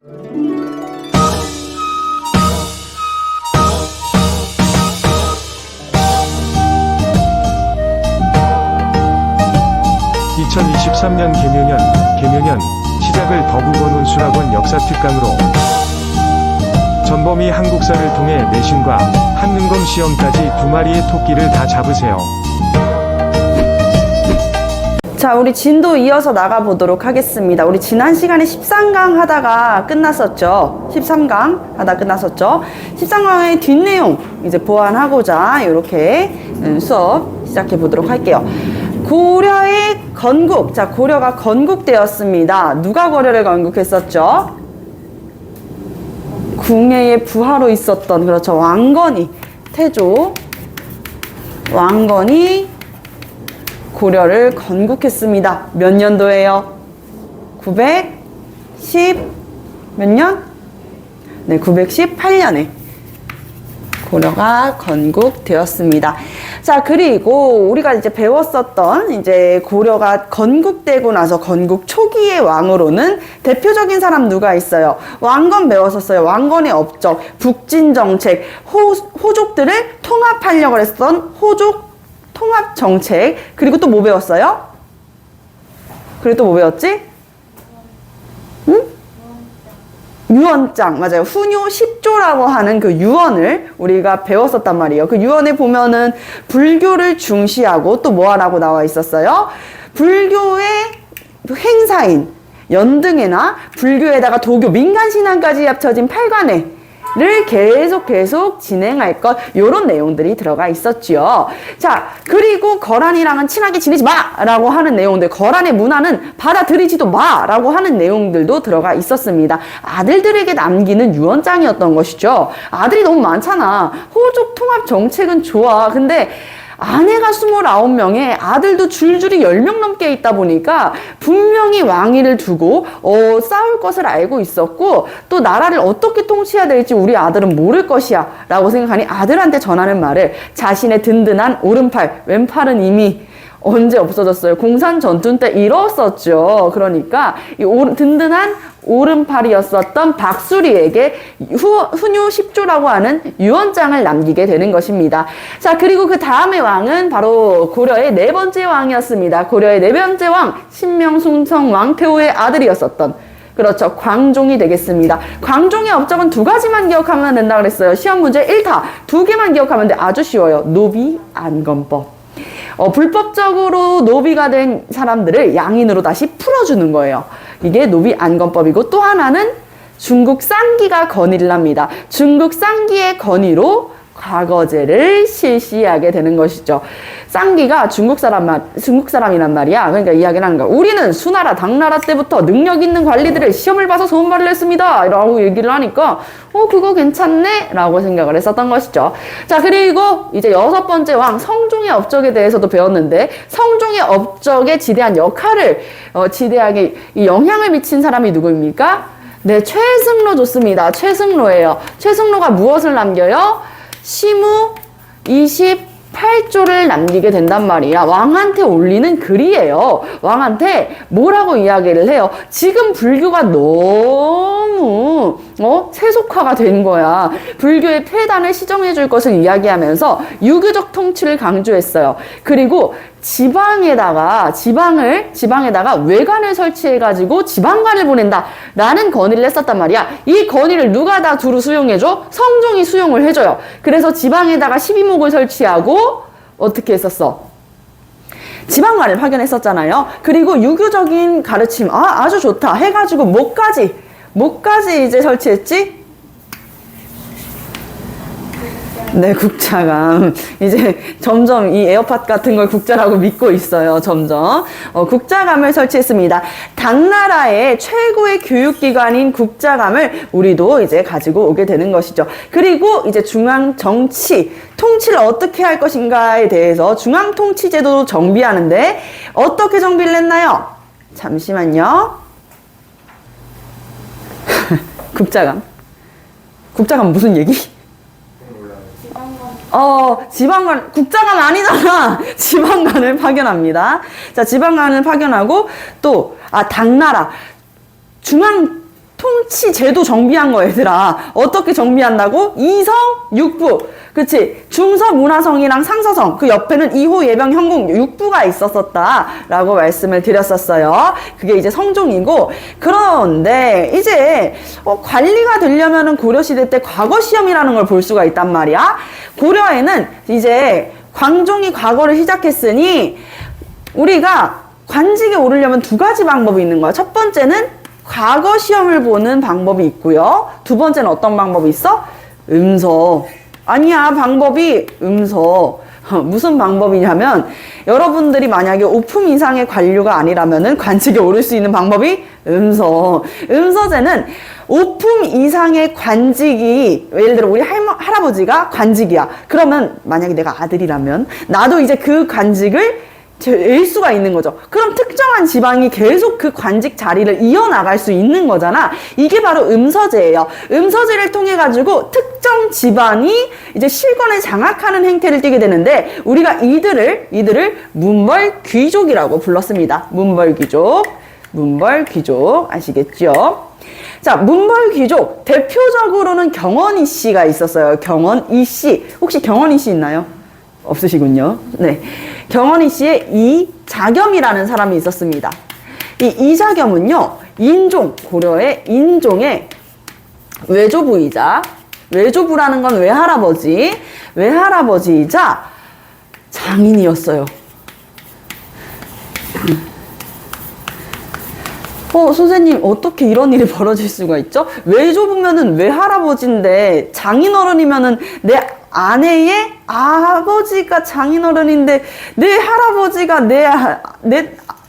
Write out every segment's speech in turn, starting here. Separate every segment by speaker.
Speaker 1: (2023년) 개묘년 시작을 더국원 운수학원 역사특강으로 전범위 한국사를 통해 내신과 한능검 시험까지 2마리의 토끼를 다 잡으세요.
Speaker 2: 자, 우리 진도 이어서 나가보도록 하겠습니다. 우리 지난 시간에 13강 하다가 끝났었죠. 13강 하다 끝났었죠. 13강의 뒷내용 이제 보완하고자 이렇게 수업 시작해 보도록 할게요. 고려의 건국. 자, 고려가 건국되었습니다. 누가 고려를 건국했었죠? 궁예의 부하로 있었던, 그렇죠, 왕건이, 태조 왕건이 고려를 건국했습니다. 몇 년도예요? 910 몇 년? 네, 918년에 고려가 건국되었습니다. 자, 그리고 우리가 이제 배웠었던 이제 고려가 건국되고 나서 건국 초기의 왕으로는 대표적인 사람 누가 있어요? 왕건 배웠었어요. 왕건의 업적, 북진 정책, 호족들을 통합하려고 했던 호족 통합 정책. 그리고 또 뭐 배웠어요? 그리고 또 뭐 배웠지? 응? 유언장. 맞아요. 훈요 10조라고 하는 그 유언을 우리가 배웠었단 말이에요. 그 유언에 보면은 불교를 중시하고 또 뭐 하라고 나와 있었어요? 불교의 행사인 연등회나 불교에다가 도교 민간신앙까지 합쳐진 8관회 를 계속 진행할 것, 요런 내용들이 들어가 있었죠. 자, 그리고 거란이랑은 친하게 지내지 마! 라고 하는 내용들, 거란의 문화는 받아들이지도 마! 라고 하는 내용들도 들어가 있었습니다. 아들들에게 남기는 유언장이었던 것이죠. 아들이 너무 많잖아. 호족 통합 정책은 좋아. 근데 아내가 29명에 아들도 줄줄이 10명 넘게 있다 보니까 분명히 왕위를 두고 싸울 것을 알고 있었고, 또 나라를 어떻게 통치해야 될지 우리 아들은 모를 것이야 라고 생각하니 아들한테 전하는 말을 자신의 든든한 오른팔, 왼팔은 이미 언제 없어졌어요? 공산 전투 때 잃었었죠. 그러니까 이 든든한 오른팔이었었던 박수리에게 훈요 10조라고 하는 유언장을 남기게 되는 것입니다. 자, 그리고 그 다음의 왕은 바로 고려의 4번째 왕이었습니다. 고려의 4번째 왕, 신명숭청 왕태후의 아들이었었던, 그렇죠, 광종이 되겠습니다. 광종의 업적은 2가지만 기억하면 된다 그랬어요. 시험 문제 1타 2개만 기억하면 돼. 아주 쉬워요. 노비 안건법. 불법적으로 노비가 된 사람들을 양인으로 다시 풀어주는 거예요. 이게 노비 안건법이고, 또 하나는 중국 쌍기가 건의를 합니다. 중국 쌍기의 건의로 과거제를 실시하게 되는 것이죠. 쌍기가 중국 사람이란 말이야. 그러니까 이야기를 하는 거야. 우리는 수나라, 당나라 때부터 능력 있는 관리들을 시험을 봐서 소원발을 했습니다. 라고 얘기를 하니까, 그거 괜찮네? 라고 생각을 했었던 것이죠. 자, 그리고 이제 6번째 왕, 성종의 업적에 대해서도 배웠는데, 성종의 업적에 지대한 역할을, 지대하게 이 영향을 미친 사람이 누구입니까? 네, 최승로 좋습니다. 최승로예요. 최승로가 무엇을 남겨요? 시무 28조를 남기게 된단 말이야. 왕한테 올리는 글이에요. 왕한테 뭐라고 이야기를 해요? 지금 불교가 너무 세속화가 된 거야. 불교의 폐단을 시정해 줄 것을 이야기하면서 유교적 통치를 강조했어요. 그리고 지방에다가 외관을 설치해가지고 지방관을 보낸다라는 건의를 했었단 말이야. 이 건의를 누가 다 두루 수용해줘? 성종이 수용을 해줘요. 그래서 지방에다가 12목을 설치하고 어떻게 했었어? 지방관을 파견했었잖아요. 그리고 유교적인 가르침, 아주 좋다 해가지고 뭐까지 이제 설치했지? 네, 국자감. 이제 점점 이 에어팟 같은 걸 국자라고 믿고 있어요. 점점. 국자감을 설치했습니다. 당나라의 최고의 교육기관인 국자감을 우리도 이제 가지고 오게 되는 것이죠. 그리고 이제 중앙 정치, 통치를 어떻게 할 것인가에 대해서 중앙 통치 제도도 정비하는데 어떻게 정비를 했나요? 잠시만요. 국자감 무슨 얘기? 지방관, 국자관 아니잖아. 지방관을 파견합니다. 자, 지방관을 파견하고 또, 당나라. 중앙 통치 제도 정비한 거 얘들아. 어떻게 정비한다고? 이성 육부. 그치? 중서문화성이랑 상서성, 그 옆에는 2호 예병 현궁 육부가 있었었다라고 말씀을 드렸었어요. 그게 이제 성종이고, 그런데 이제 관리가 되려면은 고려시대 때 과거시험이라는 걸 볼 수가 있단 말이야. 고려에는 이제 광종이 과거를 시작했으니 우리가 관직에 오르려면 두 가지 방법이 있는 거야. 첫 번째는 과거 시험을 보는 방법이 있고요. 두 번째는 어떤 방법이 있어? 음서. 아니야, 방법이 음서. 무슨 방법이냐면 여러분들이 만약에 5품 이상의 관료가 아니라면은 관직에 오를 수 있는 방법이 음서. 음서제는 5품 이상의 관직이, 예를 들어 우리 할아버지가 관직이야. 그러면 만약에 내가 아들이라면 나도 이제 그 관직을 낼 수가 있는 거죠. 그럼 특정한 지방이 계속 그 관직 자리를 이어나갈 수 있는 거잖아. 이게 바로 음서제예요. 음서제를 통해 가지고 특정 지방이 이제 실권을 장악하는 행태를 띠게 되는데, 우리가 이들을 문벌귀족이라고 불렀습니다. 문벌귀족 아시겠죠? 자, 문벌귀족 대표적으로는 경원이 씨가 있었어요. 경원이 씨. 혹시 경원이 씨 있나요? 없으시군요. 네. 경원이 씨의 이자겸이라는 사람이 있었습니다. 이 이자겸은요, 고려의 인종의 외조부라는 건 외할아버지이자 장인이었어요. 선생님, 어떻게 이런 일이 벌어질 수가 있죠? 외조부면은 외할아버지인데, 장인어른이면은 내 아내의 아버지가 장인어른인데, 내 할아버지가 내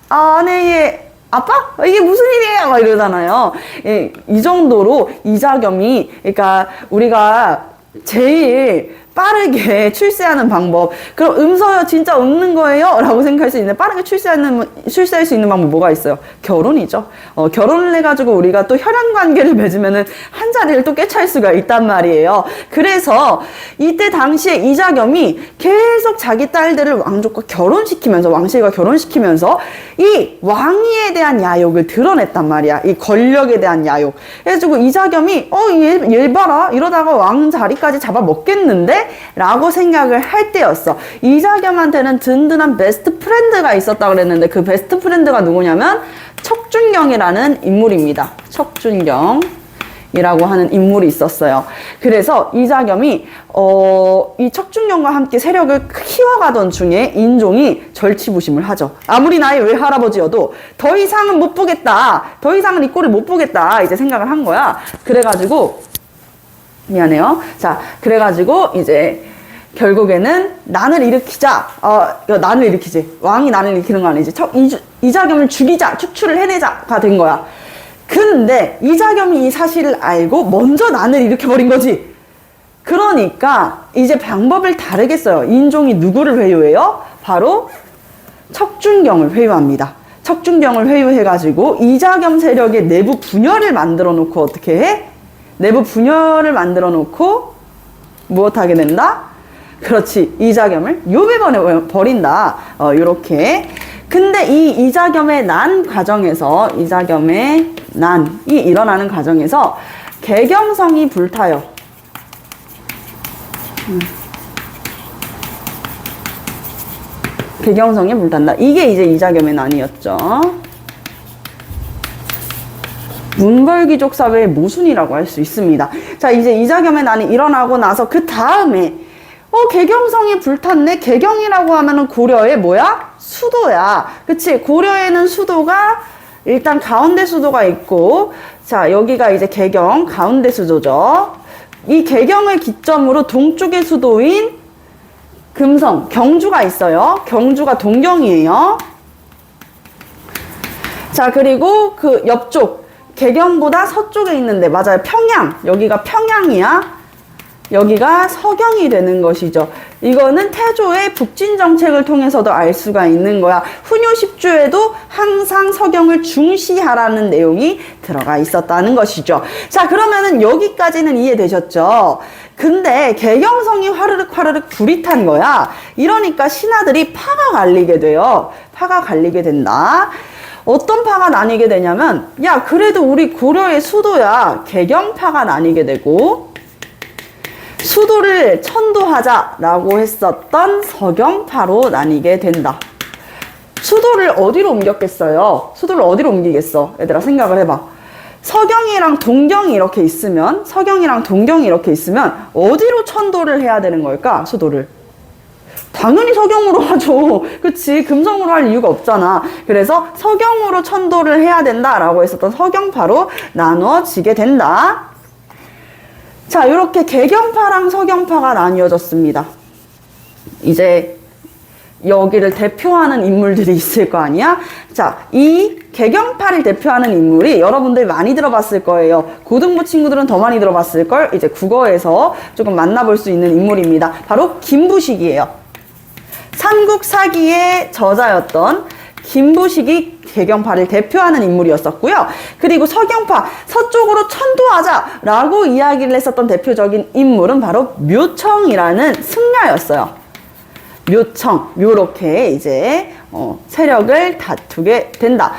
Speaker 2: 아내의 아빠? 이게 무슨 일이에요? 막 이러잖아요. 예, 이 정도로 이자겸이, 그러니까 우리가 제일 빠르게 출세하는 방법. 그럼 음서요, 진짜 없는 거예요? 라고 생각할 수 있는데, 빠르게 출세할 수 있는 방법 뭐가 있어요? 결혼이죠. 결혼을 해가지고 우리가 또 혈연 관계를 맺으면은 한 자리를 또 꿰찰 수가 있단 말이에요. 그래서 이때 당시에 이자겸이 계속 자기 딸들을 왕족과 왕실과 결혼시키면서 이 왕위에 대한 야욕을 드러냈단 말이야. 이 권력에 대한 야욕. 그래가지고 이자겸이 얘 봐라, 이러다가 왕 자리까지 잡아먹겠는데? 라고 생각을 할 때였어. 이자겸한테는 든든한 베스트 프렌드가 있었다고 그랬는데, 그 베스트 프렌드가 누구냐면 척준경이라는 인물입니다. 척준경이라고 하는 인물이 있었어요. 그래서 이자겸이 이 척준경과 함께 세력을 키워가던 중에 인종이 절치부심을 하죠. 아무리 나의 외할아버지여도 더 이상은 못 보겠다. 더 이상은 이 꼴을 못 보겠다. 이제 생각을 한 거야. 그래가지고 미안해요. 자, 그래가지고 이제 결국에는 난을 일으키자. 난을 일으키지. 왕이 난을 일으키는 거 아니지. 이자겸을 죽이자. 축출을 해내자가 된 거야. 근데 이자겸이 이 사실을 알고 먼저 난을 일으켜버린 거지. 그러니까 이제 방법을 다르게 써요. 인종이 누구를 회유해요? 바로 척준경을 회유합니다. 척준경을 회유해가지고 이자겸 세력의 내부 분열을 만들어 놓고 어떻게 해? 내부 분열을 만들어 놓고 무엇하게 된다? 그렇지, 이자겸을 요배번에 버린다. 요렇게. 근데 이 이자겸의 난이 일어나는 과정에서 개경성이 불타요. 개경성이 불탄다. 이게 이제 이자겸의 난이었죠. 문벌귀족 사회의 모순이라고 할 수 있습니다. 자, 이제 이자겸의 난이 일어나고 나서 그 다음에 개경성이 불탔네. 개경이라고 하면은 고려의 뭐야? 수도야. 그치? 고려에는 수도가 일단 가운데 수도가 있고, 자, 여기가 이제 개경 가운데 수도죠. 이 개경을 기점으로 동쪽의 수도인 금성, 경주가 있어요. 경주가 동경이에요. 자, 그리고 그 옆쪽 개경보다 서쪽에 있는데, 맞아요, 평양. 여기가 평양이야. 여기가 서경이 되는 것이죠. 이거는 태조의 북진 정책을 통해서도 알 수가 있는 거야. 훈요 10주에도 항상 서경을 중시하라는 내용이 들어가 있었다는 것이죠. 자, 그러면은 여기까지는 이해되셨죠? 근데 개경성이 화르륵 불이 탄 거야. 이러니까 신하들이 파가 갈리게 돼요. 파가 갈리게 된다. 어떤 파가 나뉘게 되냐면, 야, 그래도 우리 고려의 수도야. 개경파가 나뉘게 되고, 수도를 천도하자라고 했었던 서경파로 나뉘게 된다. 수도를 어디로 옮겼겠어요? 수도를 어디로 옮기겠어? 얘들아, 생각을 해봐. 서경이랑 동경이 이렇게 있으면, 어디로 천도를 해야 되는 걸까? 수도를. 당연히 서경으로 하죠. 그치? 금성으로 할 이유가 없잖아. 그래서 서경으로 천도를 해야 된다라고 했었던 서경파로 나누어지게 된다. 자, 이렇게 개경파랑 서경파가 나뉘어졌습니다. 이제 여기를 대표하는 인물들이 있을 거 아니야? 자, 이 개경파를 대표하는 인물이 여러분들 많이 들어봤을 거예요. 고등부 친구들은 더 많이 들어봤을걸? 이제 국어에서 조금 만나볼 수 있는 인물입니다. 바로 김부식이에요. 삼국사기의 저자였던 김부식이 개경파를 대표하는 인물이었었고요. 그리고 서경파, 서쪽으로 천도하자라고 이야기를 했었던 대표적인 인물은 바로 묘청이라는 승려였어요. 묘청, 요렇게 이제 세력을 다투게 된다.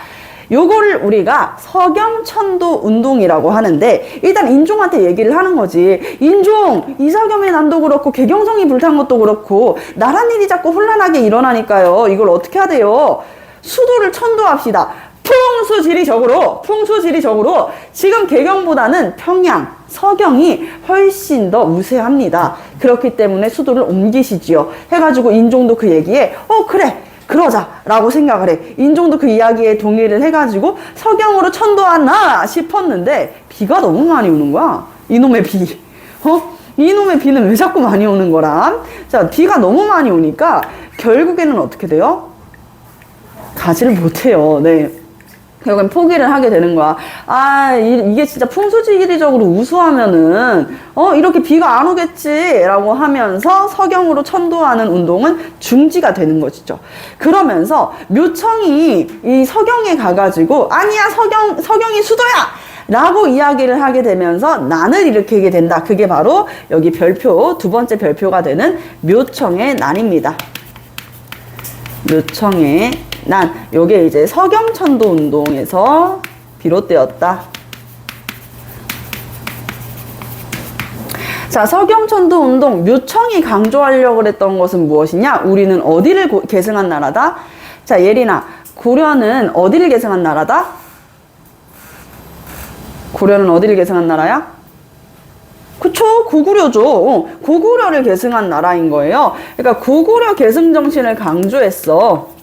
Speaker 2: 요거를 우리가 서경천도 운동이라고 하는데, 일단 인종한테 얘기를 하는 거지. 인종, 이사겸의 난도 그렇고 개경성이 불탄 것도 그렇고 나란 일이 자꾸 혼란하게 일어나니까요. 이걸 어떻게 해야 돼요? 수도를 천도합시다. 풍수지리적으로 지금 개경보다는 평양, 서경이 훨씬 더 우세합니다. 그렇기 때문에 수도를 옮기시지요. 해가지고 인종도 그 얘기에 그래, 그러자라고 생각을 해. 인종도 그 이야기에 동의를 해가지고 서경으로 천도하나 싶었는데 비가 너무 많이 오는 거야. 이놈의 비. 이놈의 비는 왜 자꾸 많이 오는 거람? 자, 비가 너무 많이 오니까 결국에는 어떻게 돼요? 가지를 못해요. 네. 결국엔 포기를 하게 되는 거야. 이게 진짜 풍수지리적으로 우수하면은 이렇게 비가 안 오겠지라고 하면서 서경으로 천도하는 운동은 중지가 되는 것이죠. 그러면서 묘청이 이 서경에 가가지고 아니야, 서경이 수도야! 라고 이야기를 하게 되면서 난을 일으키게 된다. 그게 바로 여기 별표, 두 번째 별표가 되는 묘청의 난입니다. 묘청의 난, 요게 이제 서경천도 운동에서 비롯되었다. 자, 서경천도 운동, 묘청이 강조하려고 했던 것은 무엇이냐? 우리는 어디를 계승한 나라다? 자, 예린아, 고려는 어디를 계승한 나라다? 고려는 어디를 계승한 나라야? 그쵸, 고구려죠. 고구려를 계승한 나라인 거예요. 그러니까 고구려 계승 정신을 강조했어.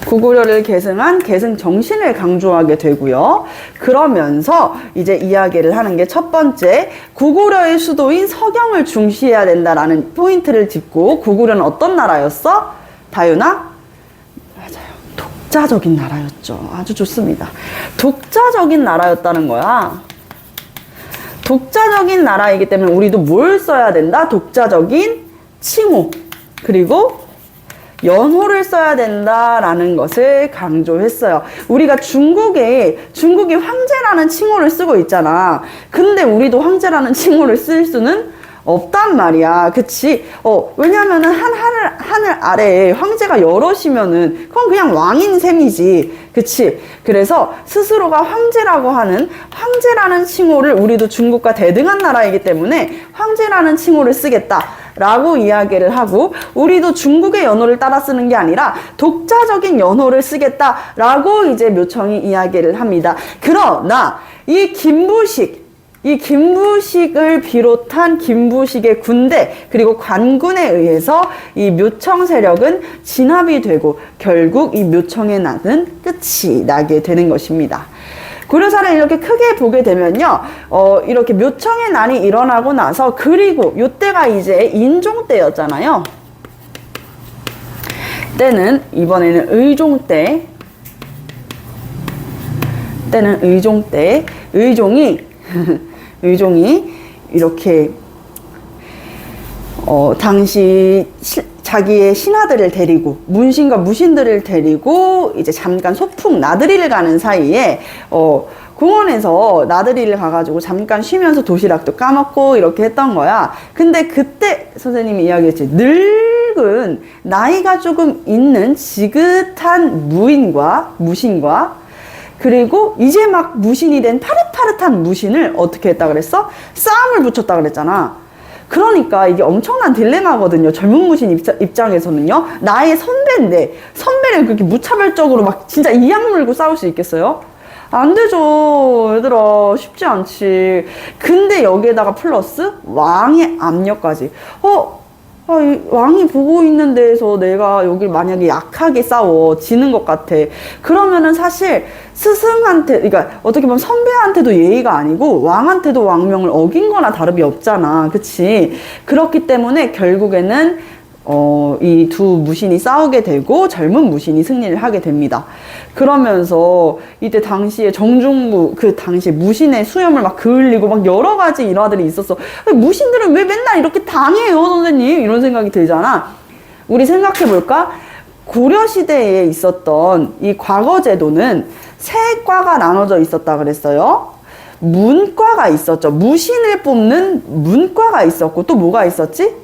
Speaker 2: 고구려를 계승한 계승 정신을 강조하게 되고요. 그러면서 이제 이야기를 하는 게 첫 번째, 고구려의 수도인 서경을 중시해야 된다라는 포인트를 짚고, 고구려는 어떤 나라였어? 다윤아? 맞아요. 독자적인 나라였죠. 아주 좋습니다. 독자적인 나라였다는 거야. 독자적인 나라이기 때문에 우리도 뭘 써야 된다? 독자적인 칭호. 그리고 연호를 써야 된다라는 것을 강조했어요. 우리가 중국이 황제라는 칭호를 쓰고 있잖아. 근데 우리도 황제라는 칭호를 쓸 수는 없단 말이야. 그치? 왜냐면은 하늘 아래에 황제가 여럿이면은 그건 그냥 왕인 셈이지. 그치? 그래서 스스로가 황제라는 칭호를, 우리도 중국과 대등한 나라이기 때문에 황제라는 칭호를 쓰겠다 라고 이야기를 하고, 우리도 중국의 연호를 따라 쓰는 게 아니라 독자적인 연호를 쓰겠다 라고 이제 묘청이 이야기를 합니다. 그러나 이 김부식을 비롯한 김부식의 군대 그리고 관군에 의해서 이 묘청 세력은 진압이 되고 결국 이 묘청의 난은 끝이 나게 되는 것입니다. 고려사를 이렇게 크게 보게 되면요, 이렇게 묘청의 난이 일어나고 나서, 그리고 이때가 이제 인종 때였잖아요. 때는 이번에는 의종 때. 의종이 이렇게 당시 자기의 신하들을 데리고, 문신과 무신들을 데리고 이제 잠깐 소풍 나들이를 가는 사이에 공원에서 나들이를 가가지고 잠깐 쉬면서 도시락도 까먹고 이렇게 했던 거야. 근데 그때 선생님이 이야기했지. 늘 늙은 나이가 조금 있는 지긋한 무신과 그리고 이제 막 무신이 된 파릇파릇한 무신을 어떻게 했다 그랬어? 싸움을 붙였다 그랬잖아. 그러니까 이게 엄청난 딜레마거든요. 젊은 무신 입장에서는요. 나의 선배인데 선배를 그렇게 무차별적으로 막 진짜 이악 물고 싸울 수 있겠어요? 안 되죠. 얘들아 쉽지 않지. 근데 여기에다가 플러스 왕의 압력까지. 이 왕이 보고 있는 데에서 내가 여길 만약에 약하게 싸워 지는 것 같아. 그러면은 사실 스승한테, 그러니까 어떻게 보면 선배한테도 예의가 아니고 왕한테도 왕명을 어긴 거나 다름이 없잖아. 그치? 그렇기 때문에 결국에는 이 두 무신이 싸우게 되고 젊은 무신이 승리를 하게 됩니다. 그러면서 이때 당시에 정중부 그 당시에 무신의 수염을 막 그을리고 막 여러 가지 일화들이 있었어. 무신들은 왜 맨날 이렇게 당해요, 선생님? 이런 생각이 들잖아. 우리 생각해 볼까? 고려 시대에 있었던 이 과거 제도는 세 과가 나눠져 있었다 그랬어요. 문과가 있었죠. 무신을 뽑는 문과가 있었고 또 뭐가 있었지?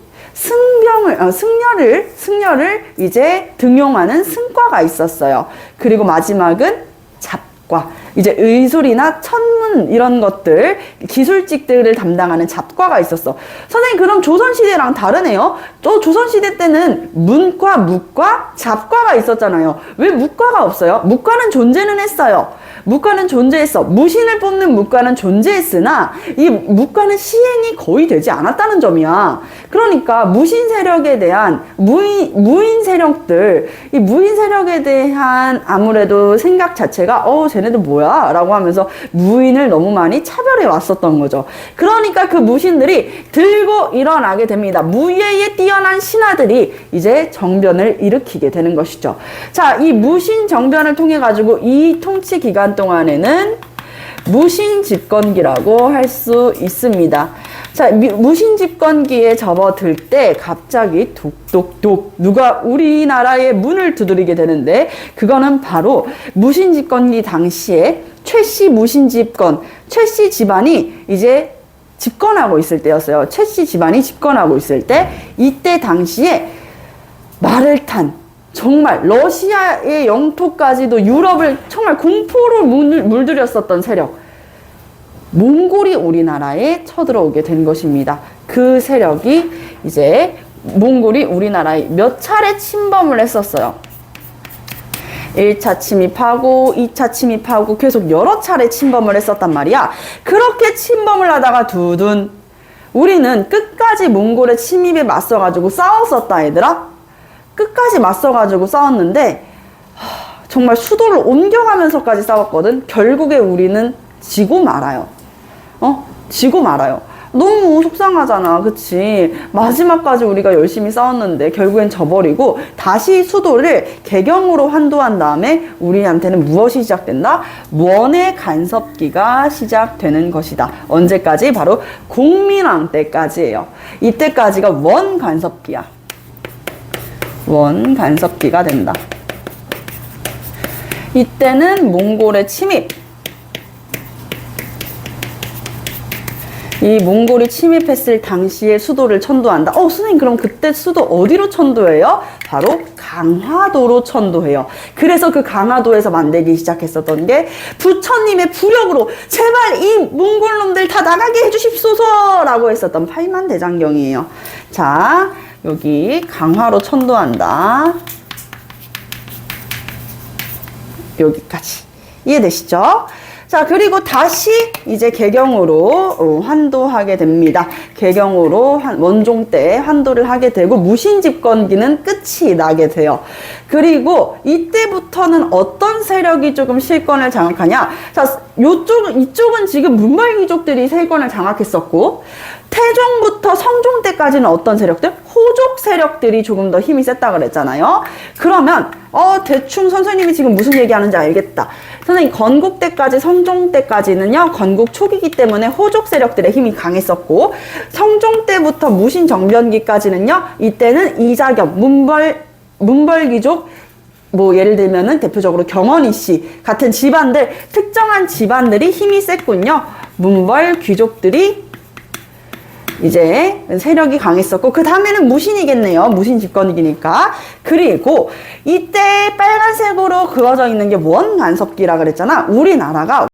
Speaker 2: 승려를 이제 등용하는 승과가 있었어요. 그리고 마지막은 잡과. 이제 의술이나 천문 이런 것들, 기술직들을 담당하는 잡과가 있었어. 선생님, 그럼 조선시대랑 다르네요. 또 조선시대 때는 문과, 무과, 잡과가 있었잖아요. 왜 무과가 없어요? 무과는 존재는 했어요. 무과는 존재했어. 무신을 뽑는 무과는 존재했으나 이 무과는 시행이 거의 되지 않았다는 점이야. 그러니까 무신 세력에 대한 무인 세력들, 이 무인 세력에 대한 아무래도 생각 자체가 쟤네들 뭐야? 라고 하면서 무인을 너무 많이 차별해 왔었던 거죠. 그러니까 그 무신들이 들고 일어나게 됩니다. 무예에 뛰어난 신하들이 이제 정변을 일으키게 되는 것이죠. 자, 이 무신 정변을 통해 가지고 이 통치 기간 동안에는 무신 집권기라고 할 수 있습니다. 자, 무신 집권기에 접어들 때 갑자기 독독독 누가 우리나라의 문을 두드리게 되는데, 그거는 바로 무신 집권기 당시에 최씨 무신 집권, 최씨 집안이 이제 집권하고 있을 때였어요. 최씨 집안이 집권하고 있을 때, 이때 당시에 말을 탄 정말 러시아의 영토까지도 유럽을 정말 공포로 물들였었던 세력, 몽골이 우리나라에 쳐들어오게 된 것입니다. 그 세력이 이제 몽골이 우리나라에 몇 차례 침범을 했었어요. 1차 침입하고 2차 침입하고 계속 여러 차례 침범을 했었단 말이야. 그렇게 침범을 하다가 두둔 우리는 끝까지 몽골의 침입에 맞서가지고 싸웠었다, 얘들아. 끝까지 맞서가지고 싸웠는데 정말 수도를 옮겨가면서까지 싸웠거든. 결국에 우리는 지고 말아요. 지고 말아요. 너무 속상하잖아. 그치? 마지막까지 우리가 열심히 싸웠는데 결국엔 져버리고 다시 수도를 개경으로 환도한 다음에 우리한테는 무엇이 시작된다? 원의 간섭기가 시작되는 것이다. 언제까지? 바로 공민왕 때까지예요. 이때까지가 원 간섭기야. 원 간섭기가 된다. 이때는 몽골의 침입. 이 몽골이 침입했을 당시에 수도를 천도한다. 선생님, 그럼 그때 수도 어디로 천도해요? 바로 강화도로 천도해요. 그래서 그 강화도에서 만들기 시작했었던 게 부처님의 부력으로 제발 이 몽골놈들 다 나가게 해주십소서 라고 했었던 팔만대장경이에요. 자, 여기 강화로 천도한다. 여기까지 이해되시죠? 자, 그리고 다시 이제 개경으로 환도하게 됩니다. 개경으로 원종 때 환도를 하게 되고 무신 집권기는 끝이 나게 돼요. 그리고 이때부터는 어떤 세력이 조금 실권을 장악하냐? 자, 이쪽은 지금 문벌귀족들이 세권을 장악했었고, 태종부터 성종 때까지는 어떤 세력들? 호족 세력들이 조금 더 힘이 셌다 그랬잖아요. 그러면 대충 선생님이 지금 무슨 얘기하는지 알겠다. 선생님, 건국 때까지, 성종 때까지는요, 건국 초기이기 때문에 호족 세력들의 힘이 강했었고, 성종 때부터 무신 정변기까지는요, 이때는 이자겸, 문벌귀족, 예를 들면은 대표적으로 경원이 씨 같은 집안들, 특정한 집안들이 힘이 셌군요. 문벌 귀족들이 이제 세력이 강했었고 그 다음에는 무신이겠네요. 무신 집권이니까. 그리고 이때 빨간색으로 그어져 있는 게 원간섭기라 그랬잖아. 우리나라가